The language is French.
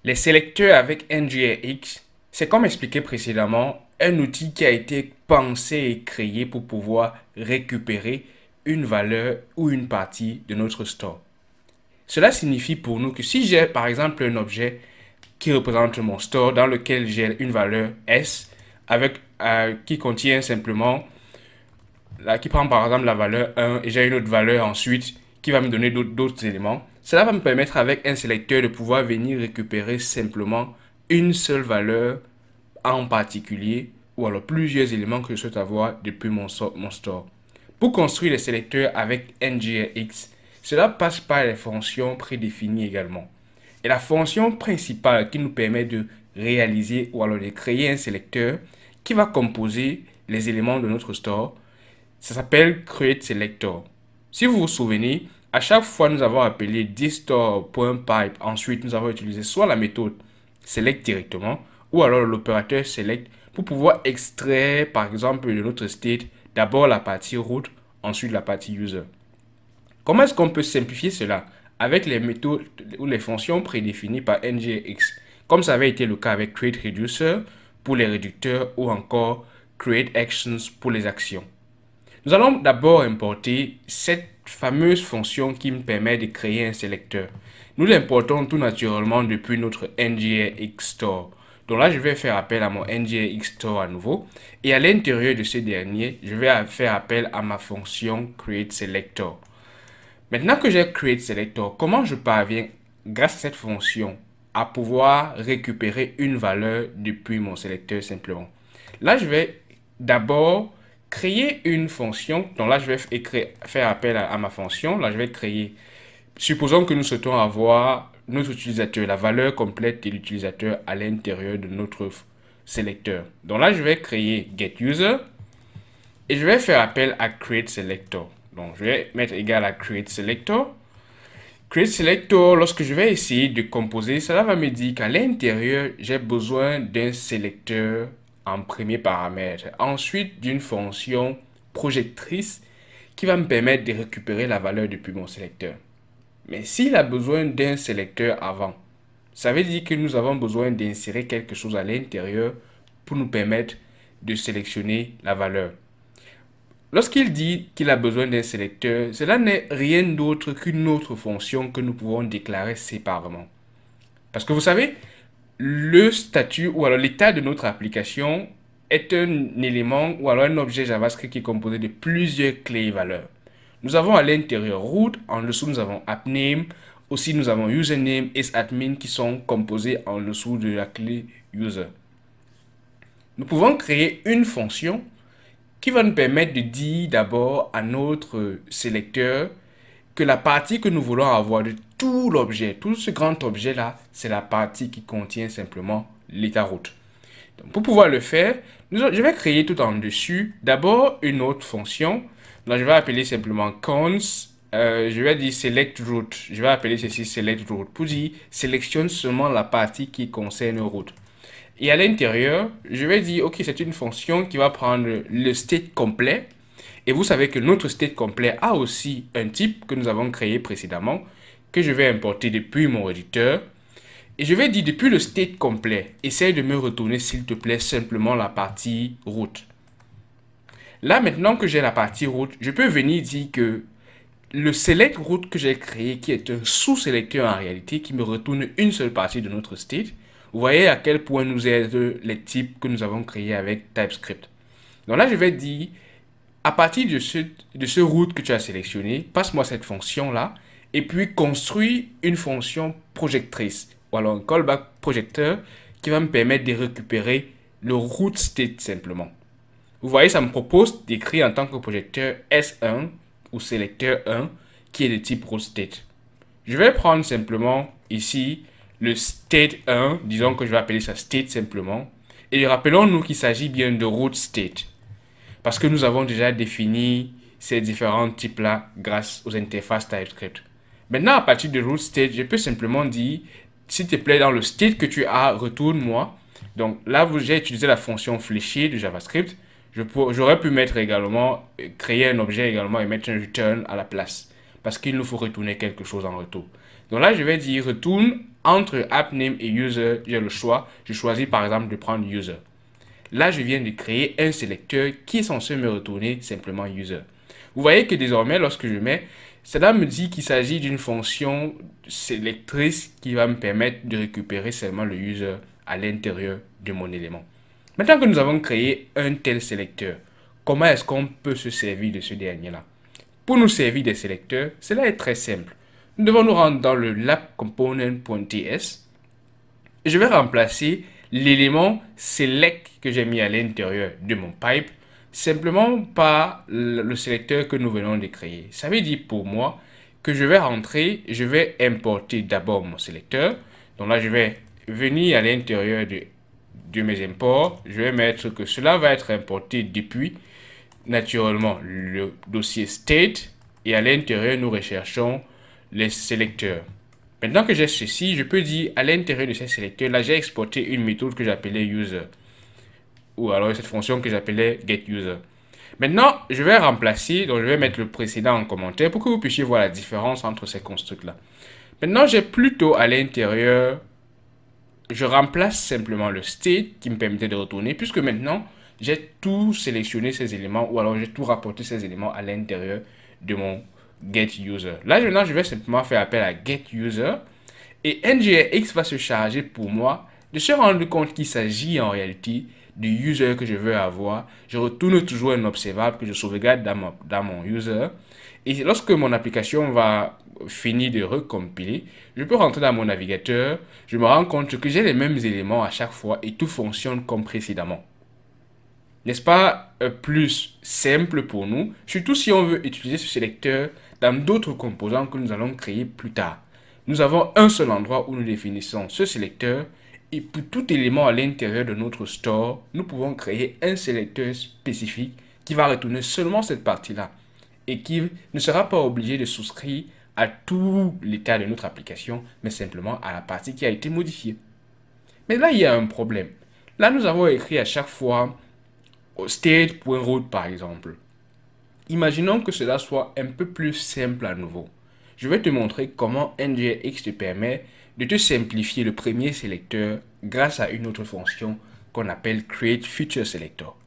Les sélecteurs avec NGRX, c'est comme expliqué précédemment, un outil qui a été pensé et créé pour pouvoir récupérer une valeur ou une partie de notre store. Cela signifie pour nous que si j'ai par exemple un objet qui représente mon store dans lequel j'ai une valeur S avec, qui contient simplement, là, qui prend par exemple la valeur 1 et j'ai une autre valeur ensuite qui va me donner d'autres éléments. Cela va me permettre avec un sélecteur de pouvoir venir récupérer simplement une seule valeur en particulier ou alors plusieurs éléments que je souhaite avoir depuis mon store. Pour construire les sélecteurs avec NGRX, cela passe par les fonctions prédéfinies également. Et la fonction principale qui nous permet de réaliser ou alors de créer un sélecteur qui va composer les éléments de notre store, ça s'appelle createSelector. Si vous vous souvenez, à chaque fois nous avons appelé thisStore.pipe. Ensuite, nous avons utilisé soit la méthode select directement ou alors l'opérateur select pour pouvoir extraire par exemple de notre state d'abord la partie root, ensuite la partie user. Comment est-ce qu'on peut simplifier cela? Avec les méthodes ou les fonctions prédéfinies par NGRX, comme ça avait été le cas avec createReducer pour les réducteurs ou encore createActions pour les actions. Nous allons d'abord importer cette fameuse fonction qui me permet de créer un sélecteur. Nous l'importons tout naturellement depuis notre NGRX Store. Donc là, je vais faire appel à mon NGRX Store à nouveau. Et à l'intérieur de ce dernier, je vais faire appel à ma fonction createSelector. Maintenant que j'ai createSelector, comment je parviens, grâce à cette fonction, à pouvoir récupérer une valeur depuis mon sélecteur simplement? Là, je vais d'abord créer une fonction. Donc là, je vais faire appel à ma fonction. Là, je vais créer. Supposons que nous souhaitons avoir notre utilisateur, la valeur complète de l'utilisateur à l'intérieur de notre sélecteur. Donc là, je vais créer getUser et je vais faire appel à createSelector. Donc, je vais mettre égal à createSelector. CreateSelector, lorsque je vais essayer de composer, cela va me dire qu'à l'intérieur, j'ai besoin d'un sélecteur en premier paramètre. Ensuite, d'une fonction projectrice qui va me permettre de récupérer la valeur depuis mon sélecteur. Mais s'il a besoin d'un sélecteur avant, ça veut dire que nous avons besoin d'insérer quelque chose à l'intérieur pour nous permettre de sélectionner la valeur. Lorsqu'il dit qu'il a besoin d'un sélecteur, cela n'est rien d'autre qu'une autre fonction que nous pouvons déclarer séparément. Parce que vous savez, le statut ou alors l'état de notre application est un élément ou alors un objet JavaScript qui est composé de plusieurs clés et valeurs. Nous avons à l'intérieur root, en dessous nous avons appName, aussi nous avons username et admin qui sont composés en dessous de la clé user. Nous pouvons créer une fonction qui va nous permettre de dire d'abord à notre sélecteur que la partie que nous voulons avoir de tout l'objet, tout ce grand objet-là, c'est la partie qui contient simplement l'état root. Donc, pour pouvoir le faire, je vais créer tout en dessus d'abord une autre fonction. Donc, je vais appeler simplement cons. Je vais dire select root. Je vais appeler ceci select root pour dire sélectionne seulement la partie qui concerne root. Et à l'intérieur, je vais dire, ok, c'est une fonction qui va prendre le state complet. Et vous savez que notre state complet a aussi un type que nous avons créé précédemment, que je vais importer depuis mon réducteur. Et je vais dire, depuis le state complet, essaye de me retourner, s'il te plaît, simplement la partie root. Là, maintenant que j'ai la partie root, je peux venir dire que le select root que j'ai créé, qui est un sous-sélecteur en réalité, qui me retourne une seule partie de notre state, vous voyez à quel point nous aident les types que nous avons créés avec TypeScript. Donc là, je vais dire, à partir de ce root que tu as sélectionné, passe-moi cette fonction-là, et puis construis une fonction projectrice, ou alors un callback projecteur, qui va me permettre de récupérer le root state simplement. Vous voyez, ça me propose d'écrire en tant que projecteur S1 ou sélecteur 1, qui est de type root state. Je vais prendre simplement ici le state 1, disons que je vais appeler ça state simplement. Et rappelons-nous qu'il s'agit bien de root state. Parce que nous avons déjà défini ces différents types-là grâce aux interfaces TypeScript. Maintenant, à partir de root state, je peux simplement dire, s'il te plaît, dans le state que tu as, retourne-moi. Donc là, j'ai utilisé la fonction fléchée de JavaScript. J'aurais pu mettre également, créer un objet également et mettre un return à la place. parce qu'il nous faut retourner quelque chose en retour. Donc là, je vais dire retourne entre app name et user, j'ai le choix. Je choisis par exemple de prendre user. Là, je viens de créer un sélecteur qui est censé me retourner simplement user. Vous voyez que désormais, lorsque je mets, cela me dit qu'il s'agit d'une fonction sélectrice qui va me permettre de récupérer seulement le user à l'intérieur de mon élément. Maintenant que nous avons créé un tel sélecteur, comment est-ce qu'on peut se servir de ce dernier-là? Pour nous servir des sélecteurs, cela est très simple. Nous devons nous rendre dans le labcomponent.ts. Je vais remplacer l'élément select que j'ai mis à l'intérieur de mon pipe simplement par le sélecteur que nous venons de créer. Ça veut dire pour moi que je vais rentrer, je vais importer d'abord mon sélecteur. Donc là, je vais venir à l'intérieur de mes imports. Je vais mettre que cela va être importé depuis naturellement le dossier state et à l'intérieur, nous recherchons les sélecteurs. Maintenant que j'ai ceci, je peux dire à l'intérieur de ces sélecteurs, là, j'ai exporté une méthode que j'appelais user. Ou alors cette fonction que j'appelais getUser. Maintenant, je vais remplacer, donc je vais mettre le précédent en commentaire pour que vous puissiez voir la différence entre ces constructs-là. Maintenant, j'ai plutôt à l'intérieur, je remplace simplement le state qui me permettait de retourner, puisque maintenant, j'ai tout sélectionné ces éléments, ou alors j'ai tout rapporté ces éléments à l'intérieur de mon getUser. Là, maintenant, je vais simplement faire appel à getUser, et NGRX va se charger pour moi de se rendre compte qu'il s'agit en réalité du user que je veux avoir. Je retourne toujours un observable que je sauvegarde dans mon user. Et lorsque mon application va finir de recompiler, je peux rentrer dans mon navigateur. Je me rends compte que j'ai les mêmes éléments à chaque fois et tout fonctionne comme précédemment. N'est-ce pas plus simple pour nous, surtout si on veut utiliser ce sélecteur dans d'autres composants que nous allons créer plus tard. Nous avons un seul endroit où nous définissons ce sélecteur. Et pour tout élément à l'intérieur de notre store, nous pouvons créer un sélecteur spécifique qui va retourner seulement cette partie-là et qui ne sera pas obligé de souscrire à tout l'état de notre application, mais simplement à la partie qui a été modifiée. Mais là, il y a un problème. Là, nous avons écrit à chaque fois state.route par exemple. Imaginons que cela soit un peu plus simple à nouveau. Je vais te montrer comment NGRX te permet de te simplifier le premier sélecteur grâce à une autre fonction qu'on appelle Create Future Selector.